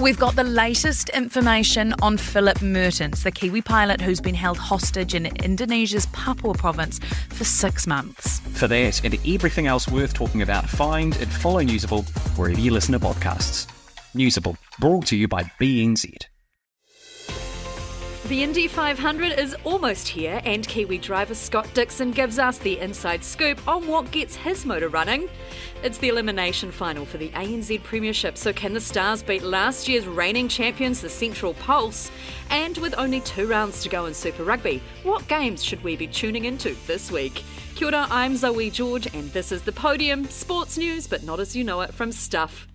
We've got the latest information on Philip Mertens, the Kiwi pilot who's been held hostage in Indonesia's Papua province for 6 months. For that and everything else worth talking about, find and follow Newsable wherever you listen to podcasts. Newsable, brought to you by BNZ. The Indy 500 is almost here, and Kiwi driver Scott Dixon gives us the inside scoop on what gets his motor running. It's the elimination final for the ANZ Premiership, so can the Stars beat last year's reigning champions, the Central Pulse? And with only 2 rounds to go in Super Rugby, what games should we be tuning into this week? Kia ora, I'm Zoe George, and this is The Podium, sports news, but not as you know it from Stuff.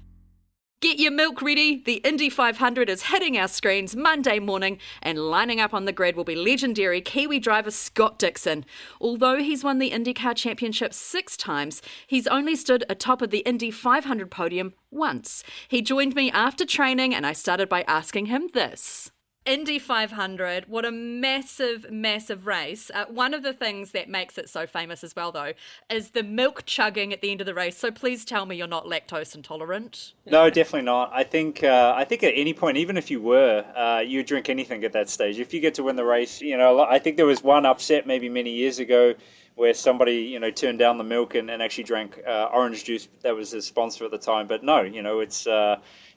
Get your milk ready. The Indy 500 is hitting our screens Monday morning, and lining up on the grid will be legendary Kiwi driver Scott Dixon. Although he's won the IndyCar Championship 6 times, he's only stood atop of the Indy 500 podium once. He joined me after training, and I started by asking him this. Indy 500, what a massive, massive race. One of the things that makes it so famous as well, though, is the milk chugging at the end of the race. So please tell me you're not lactose intolerant. No, definitely not. I think at any point, even if you were, you drink anything at that stage. If you get to win the race, I think there was one upset maybe many years ago where somebody, turned down the milk and actually drank orange juice. That was his sponsor at the time. But no, it's...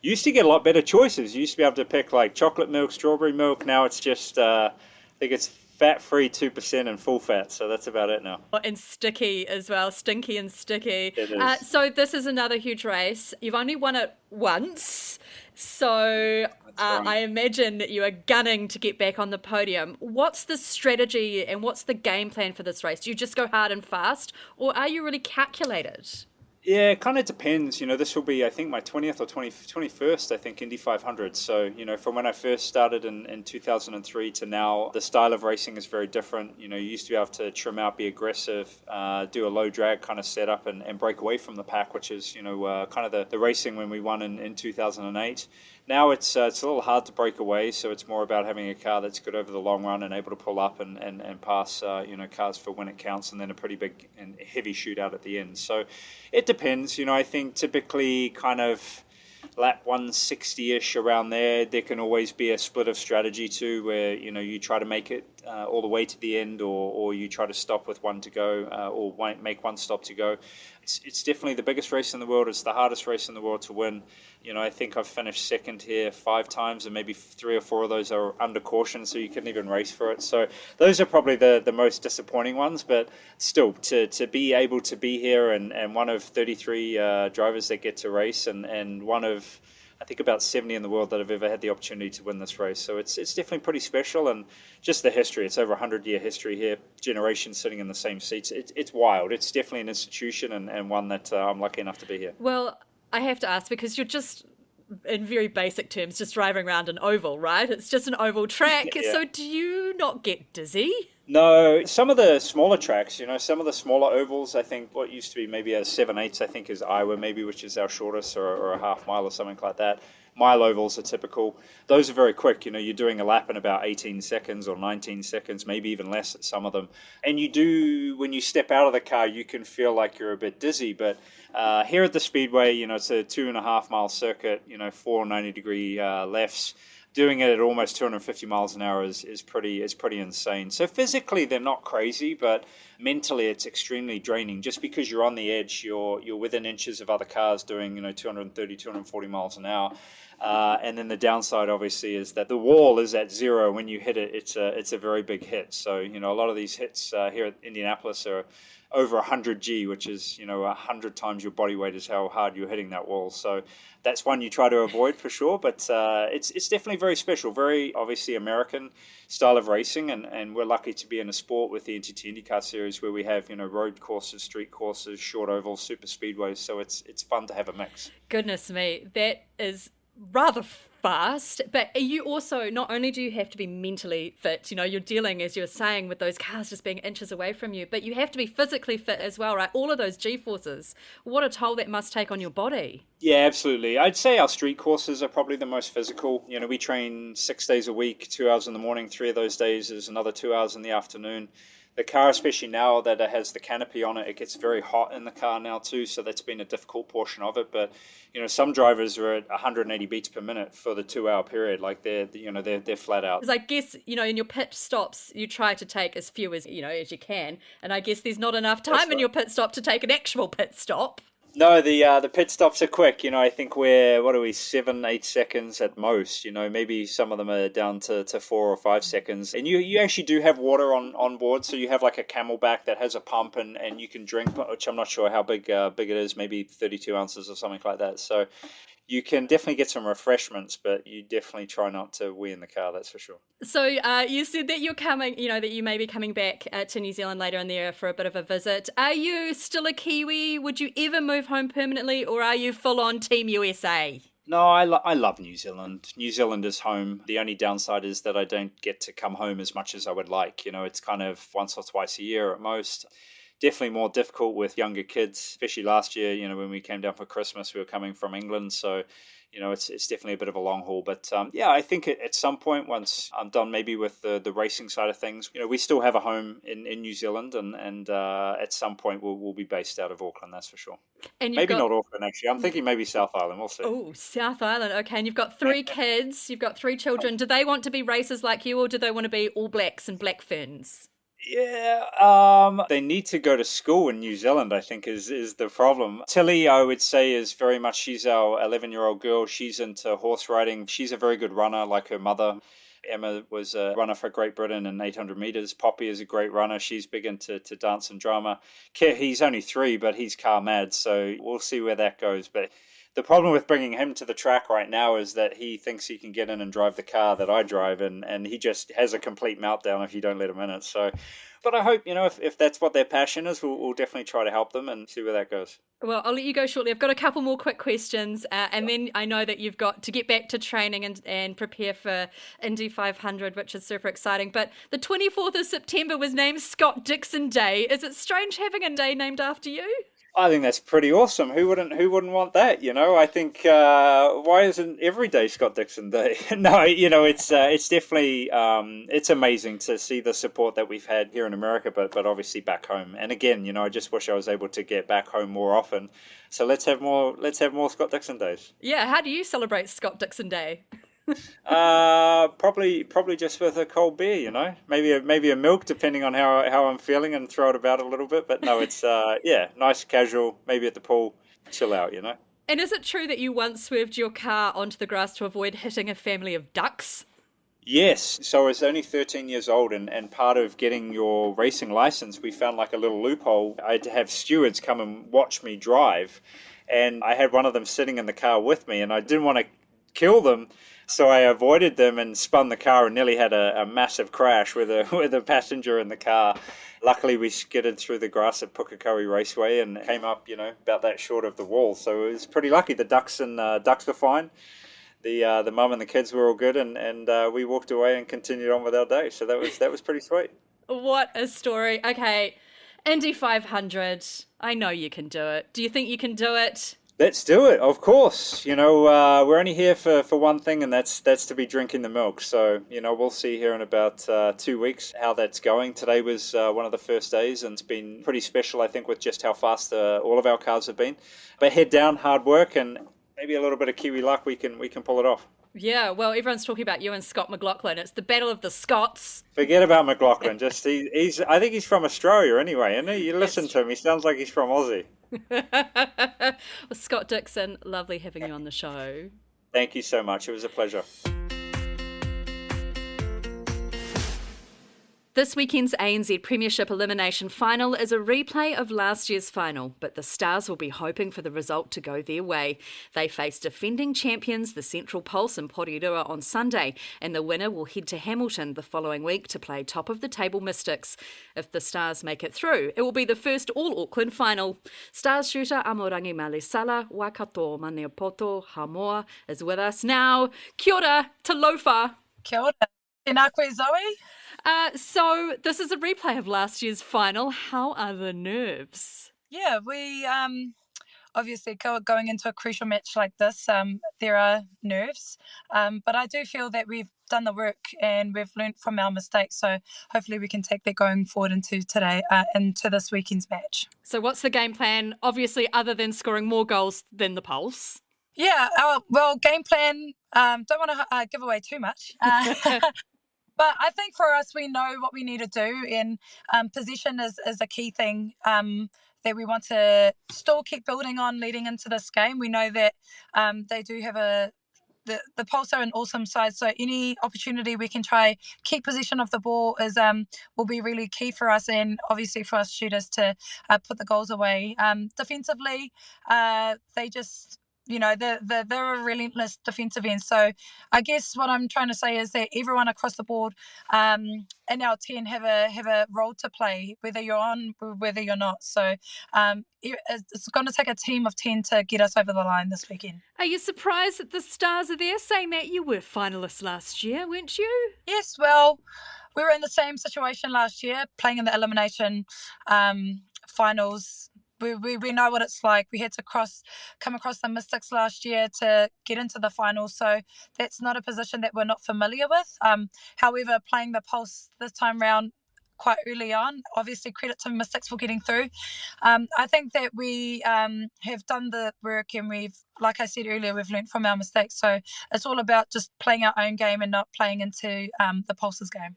You used to get a lot better choices. You used to be able to pick like chocolate milk, strawberry milk. Now it's just, I think it's fat-free 2% and full fat. So that's about it now. And sticky as well, stinky and sticky. It is. So this is another huge race. You've only won it once. So I imagine that you are gunning to get back on the podium. What's the strategy and what's the game plan for this race? Do you just go hard and fast, or are you really calculated? Yeah, it kind of depends. This will be, I think, my 20th or 21st, I think, Indy 500. So, from when I first started in 2003 to now, the style of racing is very different. You used to be able to trim out, be aggressive, do a low drag kind of setup and break away from the pack, which is, kind of the racing when we won in 2008. Now it's a little hard to break away, so it's more about having a car that's good over the long run and able to pull up and pass, cars for when it counts, and then a pretty big and heavy shootout at the end. So it depends. I think typically kind of lap 160-ish around there can always be a split of strategy too, where, you try to make it all the way to the end, or you try to stop with one to go, or make one stop to go. It's definitely the biggest race in the world. It's the hardest race in the world to win. I think I've finished second here 5 times, and maybe 3 or 4 of those are under caution, so you couldn't even race for it. So those are probably the most disappointing ones, but still, to be able to be here and one of 33 drivers that get to race, and one of, I think, about 70 in the world that have ever had the opportunity to win this race. So it's definitely pretty special, and just the history. It's over 100-year history here, generations sitting in the same seats. It's wild. It's definitely an institution, and one that I'm lucky enough to be here. Well, I have to ask, because you're just, in very basic terms, just driving around an oval, right? It's just an oval track. Yeah. So do you not get dizzy? No, some of the smaller tracks, some of the smaller ovals, I think what used to be maybe a 7/8, I think, is Iowa maybe, which is our shortest, or a half mile or something like that. Mile ovals are typical. Those are very quick. You're doing a lap in about 18 seconds or 19 seconds, maybe even less at some of them. And when you step out of the car, you can feel like you're a bit dizzy. But here at the Speedway, it's a 2.5 mile circuit, 4 90-degree lefts. Doing it at almost 250 miles an hour is pretty insane. So physically, they're not crazy, but mentally, it's extremely draining. Just because you're on the edge, you're within inches of other cars doing 230, 240 miles an hour. And then the downside, obviously, is that the wall is at 0. When you hit it, it's a very big hit. So a lot of these hits here at Indianapolis are over 100 G, which is 100 times your body weight is how hard you're hitting that wall. So that's one you try to avoid for sure. But it's definitely very special, very obviously American style of racing, and we're lucky to be in a sport with the NTT IndyCar Series where we have road courses, street courses, short ovals, super speedways. So it's fun to have a mix. Goodness me, that is rather fast, but you also, not only do you have to be mentally fit, you're dealing, as you were saying, with those cars just being inches away from you, but you have to be physically fit as well, right? All of those G-forces, what a toll that must take on your body. Yeah, absolutely. I'd say our street courses are probably the most physical. We train 6 days a week, 2 hours in the morning, 3 of those days is another 2 hours in the afternoon. The car, especially now that it has the canopy on it, it gets very hot in the car now too. So that's been a difficult portion of it. But some drivers are at 180 beats per minute for the 2-hour period. Like they're flat out. Because I guess in your pit stops you try to take as few as as you can, and I guess there's not enough time in your pit stop to take an actual pit stop. No, the pit stops are quick. I think we're 7-8 seconds at most. Maybe some of them are down to 4 or 5 seconds. And you actually do have water on board, so you have like a Camelback that has a pump and you can drink, which I'm not sure how big it is, maybe 32 ounces or something like that. So you can definitely get some refreshments, but you definitely try not to wee in the car, that's for sure. So you said that you're coming, that you may be coming back to New Zealand later in the year for a bit of a visit. Are you still a Kiwi? Would you ever move home permanently, or are you full on Team USA? No, I love New Zealand. New Zealand is home. The only downside is that I don't get to come home as much as I would like. It's kind of once or twice a year at most. Definitely more difficult with younger kids, especially last year, when we came down for Christmas, we were coming from England. So, it's definitely a bit of a long haul. But I think at some point, once I'm done maybe with the racing side of things, we still have a home in New Zealand. And at some point, we'll be based out of Auckland, that's for sure. And maybe not Auckland, actually. I'm thinking maybe South Island. We'll see. Oh, South Island. Okay. And you've got 3 kids. You've got 3 children. Do they want to be racers like you, or do they want to be All Blacks and Black Ferns? Yeah, they need to go to school in New Zealand, I think, is the problem. Tilly, I would say, is very much, she's our 11-year-old girl. She's into horse riding. She's a very good runner, like her mother. Emma was a runner for Great Britain in 800 metres. Poppy is a great runner. She's big into dance and drama. He's only 3, but he's car mad, so we'll see where that goes. But the problem with bringing him to the track right now is that he thinks he can get in and drive the car that I drive, and he just has a complete meltdown if you don't let him in it. So, but I hope, if that's what their passion is, we'll definitely try to help them and see where that goes. Well, I'll let you go shortly. I've got a couple more quick questions, and then I know that you've got to get back to training and prepare for Indy 500, which is super exciting. But the 24th of September was named Scott Dixon Day. Is it strange having a day named after you? I think that's pretty awesome. Who wouldn't want that? I think why isn't every day Scott Dixon Day? No, it's definitely it's amazing to see the support that we've had here in America, but obviously back home. And again, I just wish I was able to get back home more often. So let's have more Scott Dixon Days. Yeah, how do you celebrate Scott Dixon Day? Probably just with a cold beer, maybe a milk, depending on how I'm feeling, and throw it about a little bit. But no, it's nice, casual, maybe at the pool, chill out, And is it true that you once swerved your car onto the grass to avoid hitting a family of ducks? Yes, so I was only 13 years old, and part of getting your racing license, we found like a little loophole. I had to have stewards come and watch me drive, and I had one of them sitting in the car with me, and I didn't want to kill them. So I avoided them and spun the car and nearly had a massive crash with a passenger in the car. Luckily, we skidded through the grass at Pukekohe Raceway and came up, about that short of the wall. So it was pretty lucky. The ducks were fine. The mum and the kids were all good, and we walked away and continued on with our day. So that was pretty sweet. What a story. Okay, Indy 500. I know you can do it. Do you think you can do it? Let's do it, of course. We're only here for one thing, and that's to be drinking the milk. So, we'll see here in about 2 weeks how that's going. Today was one of the first days, and it's been pretty special, I think, with just how fast all of our cars have been. But head down, hard work, and maybe a little bit of Kiwi luck, we can pull it off. Yeah, well, everyone's talking about you and Scott McLaughlin. It's the battle of the Scots. Forget about McLaughlin. I think he's from Australia anyway, isn't he? You listen to him, he sounds like he's from Aussie. Well, Scott Dixon, lovely having you on the show. Thank you so much. It was a pleasure. This weekend's ANZ Premiership Elimination Final is a replay of last year's final, but the Stars will be hoping for the result to go their way. They face defending champions, the Central Pulse in Porirua on Sunday, and the winner will head to Hamilton the following week to play top-of-the-table Mystics. If the Stars make it through, it will be the first all-Auckland final. Stars shooter Amorangi Malisala Waikato Maneopoto Hamoa is with us now. Kia ora, talofa. Kia ora. Tēnā koe, Zoe. So this is a replay of last year's final. How are the nerves? Yeah, we obviously going into a crucial match like this, there are nerves, but I do feel that we've done the work and we've learnt from our mistakes. So hopefully we can take that going forward into today, into this weekend's match. So what's the game plan, obviously, other than scoring more goals than the Pulse? Yeah, game plan, don't want to give away too much. But I think for us, we know what we need to do, and possession is a key thing that we want to still keep building on leading into this game. We know that they do have the Pulse are an awesome side, so any opportunity we can try keep possession of the ball will be really key for us, and obviously for us shooters to put the goals away. Defensively, they just, they're a relentless defensive end. So I guess what I'm trying to say is that everyone across the board in our 10 have a role to play, whether you're on, whether you're not. So it's going to take a team of 10 to get us over the line this weekend. Are you surprised that the Stars are there? Saying that you were finalists last year, weren't you? Yes, well, we were in the same situation last year, playing in the elimination finals. We know what it's like. We had to come across the Mystics last year to get into the finals, so that's not a position that we're not familiar with. However, playing the Pulse this time round quite early on, obviously credit to Mystics for getting through. I think that we have done the work, and like I said earlier, we've learnt from our mistakes. So it's all about just playing our own game and not playing into the Pulse's game.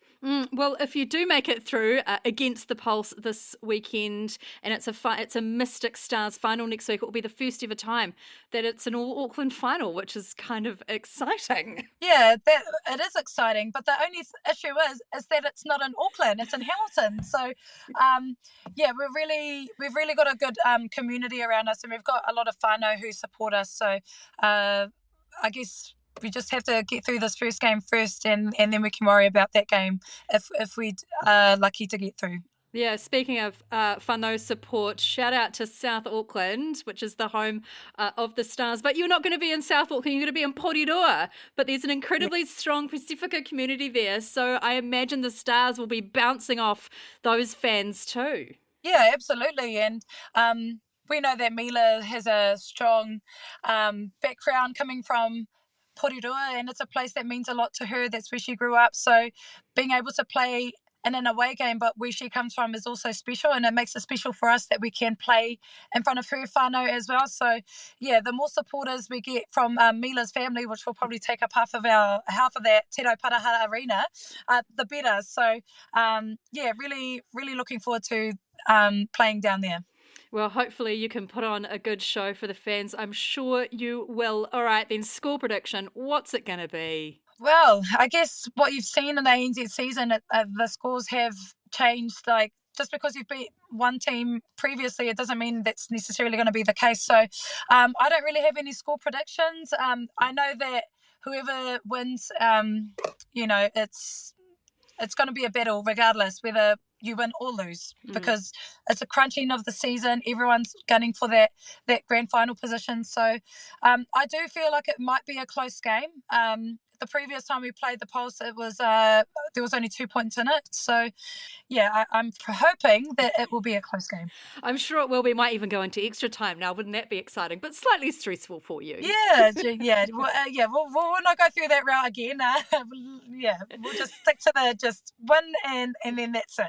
Well, if you do make it through against the Pulse this weekend, and it's a Mystic Stars final next week, it will be the first ever time that it's an all Auckland final, which is kind of exciting. Yeah, it is exciting, but the only issue is that it's not in Auckland; it's in Hamilton. So, we've really got a good community around us, and we've got a lot of whānau who support us. So, I guess we just have to get through this first game first, and then we can worry about that game if we are lucky to get through. Yeah, speaking of whānau support, shout out to South Auckland, which is the home of the Stars. But you're not going to be in South Auckland, you're going to be in Porirua. But there's an incredibly strong Pacifica community there, so I imagine the Stars will be bouncing off those fans too. Yeah, absolutely. And we know that Mila has a strong background coming from Porirua, and it's a place that means a lot to her. That's where she grew up. So being able to play in an away game, but where she comes from, is also special, and it makes it special for us that we can play in front of her whānau as well. So yeah, the more supporters we get from Mila's family, which will probably take up half of that Te Rau Parahara Arena, the better. So really, really looking forward to playing down there. Well, hopefully you can put on a good show for the fans. I'm sure you will. All right, then, score prediction. What's it going to be? Well, I guess what you've seen in the ANZ season, the scores have changed. Like, just because you've beat one team previously, it doesn't mean that's necessarily going to be the case. So I don't really have any score predictions. I know that whoever wins, it's going to be a battle regardless whether you win or lose, because it's a crunch end of the season. Everyone's gunning for that grand final position. So I do feel like it might be a close game. The previous time we played the Pulse, it was there was only 2 points in it. So yeah, I'm hoping that it will be a close game. I'm sure it will. We might even go into extra time now. Wouldn't that be exciting? But slightly stressful for you. Yeah. We'll not go through that route again. We'll just stick to just win and then that's it.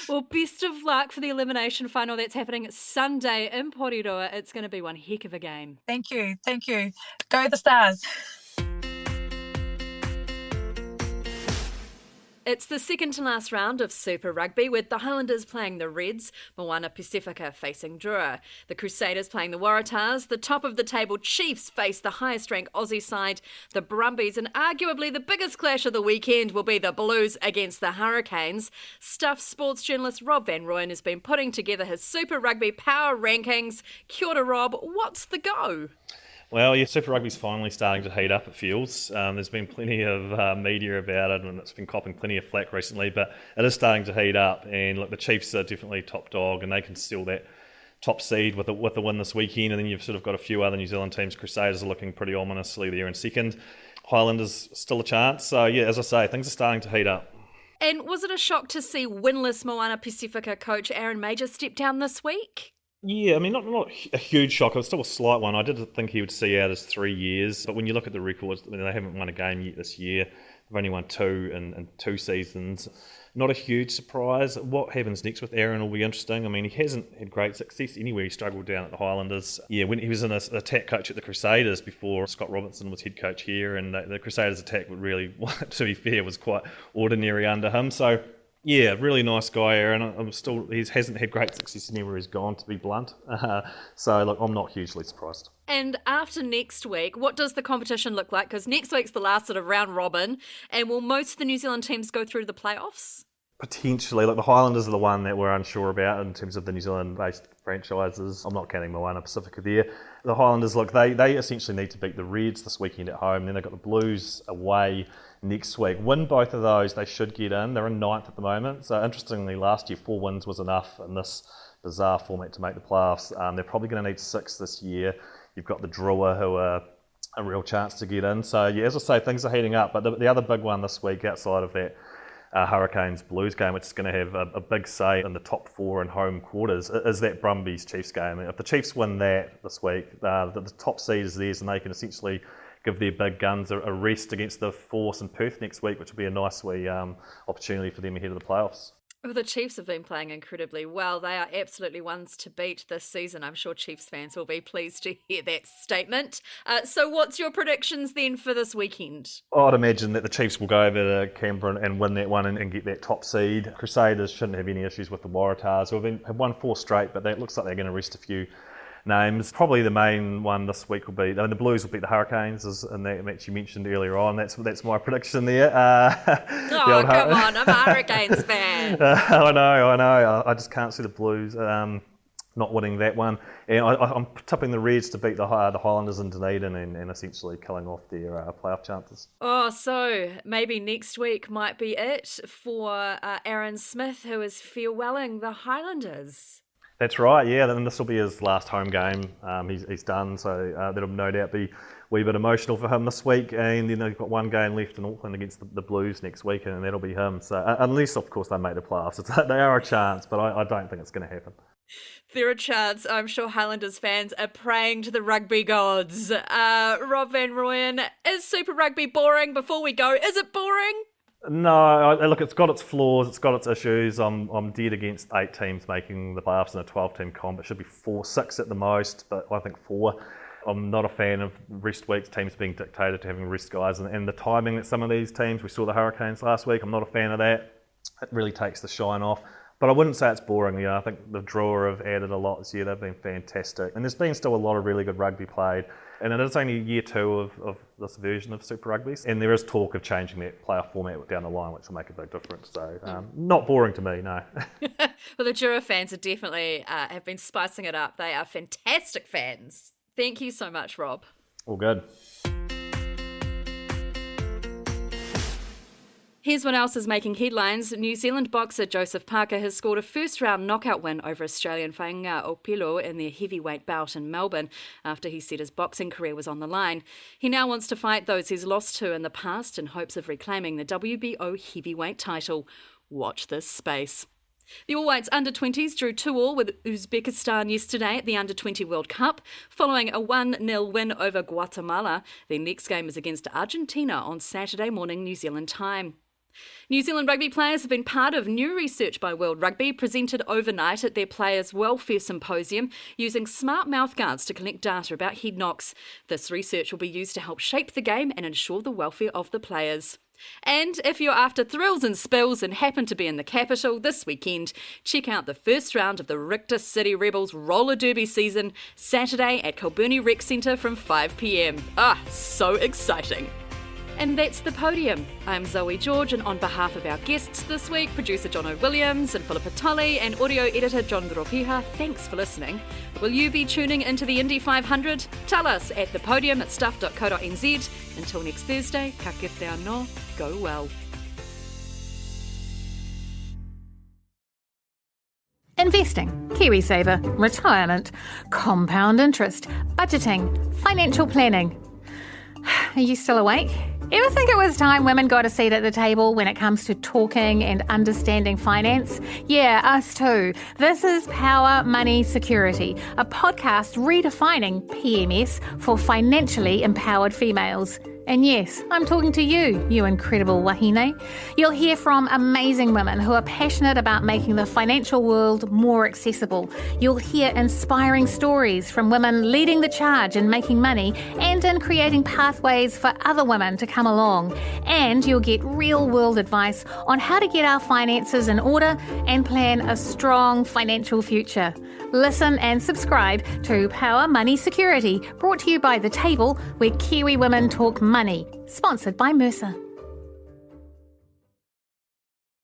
Well, best of luck for the elimination final that's happening Sunday in Porirua. It's going to be one heck of a game. Thank you. Go the Stars. It's the second to last round of Super Rugby, with the Highlanders playing the Reds, Moana Pacifica facing Drua. The Crusaders playing the Waratahs, the top of the table Chiefs face the highest ranked Aussie side, the Brumbies, and arguably the biggest clash of the weekend will be the Blues against the Hurricanes. Stuff sports journalist Rob Van Rooyen has been putting together his Super Rugby power rankings. Kia ora, Rob, what's the go? Well, yeah, Super Rugby's finally starting to heat up, it feels. There's been plenty of media about it, and it's been copping plenty of flack recently, but it is starting to heat up. And look, the Chiefs are definitely top dog, and they can steal that top seed with the win this weekend. And then you've sort of got a few other New Zealand teams. Crusaders are looking pretty ominously there in second. Highlanders still a chance. So yeah, as I say, things are starting to heat up. And was it a shock to see winless Moana Pacifica coach Aaron Major step down this week? Yeah, I mean, not a huge shock. It was still a slight one. I did think he would see out his 3 years, but when you look at the records, I mean, they haven't won a game yet this year. They've only won 2 in 2 seasons. Not a huge surprise. What happens next with Aaron will be interesting. I mean, he hasn't had great success anywhere. He struggled down at the Highlanders. Yeah, when he was an attack coach at the Crusaders before Scott Robertson was head coach here, and the Crusaders attack would really, to be fair, was quite ordinary under him. So, yeah, really nice guy, Aaron. He hasn't had great success anywhere he's gone, to be blunt. So, look, I'm not hugely surprised. And after next week, what does the competition look like? Because next week's the last sort of round robin, and will most of the New Zealand teams go through to the playoffs? Potentially. Like, the Highlanders are the one that we're unsure about in terms of the New Zealand-based franchises. I'm not counting Moana Pacifica there. The Highlanders, look, they essentially need to beat the Reds this weekend at home. Then they've got the Blues away next week. Win both of those, they should get in. They're in 9th at the moment. So interestingly, last year 4 wins was enough in this bizarre format to make the playoffs. They're probably going to need 6 this year. You've got the Drua, who are a real chance to get in. So, yeah, as I say, things are heating up. But the other big one this week outside of that Hurricanes Blues game, which is going to have a big say in the top 4 in home quarters, is that Brumbies Chiefs game. If the Chiefs win that this week, the top seed is theirs, and they can essentially give their big guns a rest against the Force in Perth next week, which will be a nice wee opportunity for them ahead of the playoffs. Well, the Chiefs have been playing incredibly well. They are absolutely ones to beat this season. I'm sure Chiefs fans will be pleased to hear that statement. So what's your predictions then for this weekend? I'd imagine that the Chiefs will go over to Canberra and win that one and get that top seed. Crusaders shouldn't have any issues with the Waratahs, who have won 4 straight, but that looks like they're going to rest a few names. Probably the main one this week will be, I mean, the Blues will beat the Hurricanes in that match you mentioned earlier on. That's my prediction there. Come on, I'm a Hurricanes fan. I know. I just can't see the Blues not winning that one. And I'm tipping the Reds to beat the Highlanders in Dunedin and essentially killing off their playoff chances. Oh, so maybe next week might be it for Aaron Smith, who is farewelling the Highlanders. That's right, yeah, and this will be his last home game. He's done, so that'll no doubt be a wee bit emotional for him this week. And then they've got 1 game left in Auckland against the Blues next week, and that'll be him. So unless, of course, they make the playoffs, they are a chance, but I don't think it's going to happen. They're a chance. I'm sure Highlanders fans are praying to the rugby gods. Rob Van Rooyen, is Super Rugby boring? Before we go, is it boring? No, look, it's got its flaws, it's got its issues. I'm dead against 8 teams making the playoffs in a 12-team comp. It should be 6 at the most, but I think 4. I'm not a fan of rest weeks, teams being dictated to having rest guys, and the timing that some of these teams, we saw the Hurricanes last week, I'm not a fan of that. It really takes the shine off. But I wouldn't say it's boring. I think the Drua have added a lot this year. They've been fantastic. And there's been still a lot of really good rugby played. And it is only year 2 of this version of Super Rugby. And there is talk of changing that playoff format down the line, which will make a big difference. So not boring to me, no. Well, the Drua fans are definitely have been spicing it up. They are fantastic fans. Thank you so much, Rob. All good. Here's what else is making headlines. New Zealand boxer Joseph Parker has scored a first-round knockout win over Australian Fainga Opilo in their heavyweight bout in Melbourne after he said his boxing career was on the line. He now wants to fight those he's lost to in the past in hopes of reclaiming the WBO heavyweight title. Watch this space. The All Whites under-20s drew 2-2 with Uzbekistan yesterday at the Under-20 World Cup, following a 1-0 win over Guatemala. Their next game is against Argentina on Saturday morning New Zealand time. New Zealand rugby players have been part of new research by World Rugby presented overnight at their Players' Welfare Symposium using smart mouthguards to collect data about head knocks. This research will be used to help shape the game and ensure the welfare of the players. And if you're after thrills and spills and happen to be in the capital this weekend, check out the first round of the Richter City Rebels roller derby season Saturday at Kilburnie Rec Centre from 5 p.m. So exciting. And that's The Podium. I'm Zoe George, and on behalf of our guests this week, producer John O'Williams and Philippa Tully and audio editor John Droppiha, thanks for listening. Will you be tuning into the Indy 500? Tell us at thepodium@stuff.co.nz. Until next Thursday, ka kite anō, go well. Investing, KiwiSaver, retirement, compound interest, budgeting, financial planning. Are you still awake? Ever think it was time women got a seat at the table when it comes to talking and understanding finance? Yeah, us too. This is Power, Money, Security, a podcast redefining PMS for financially empowered females. And yes, I'm talking to you, you incredible wahine. You'll hear from amazing women who are passionate about making the financial world more accessible. You'll hear inspiring stories from women leading the charge in making money and in creating pathways for other women to come along. And you'll get real-world advice on how to get our finances in order and plan a strong financial future. Listen and subscribe to Power, Money, Security, brought to you by The Table, where Kiwi women talk money, sponsored by Mercer.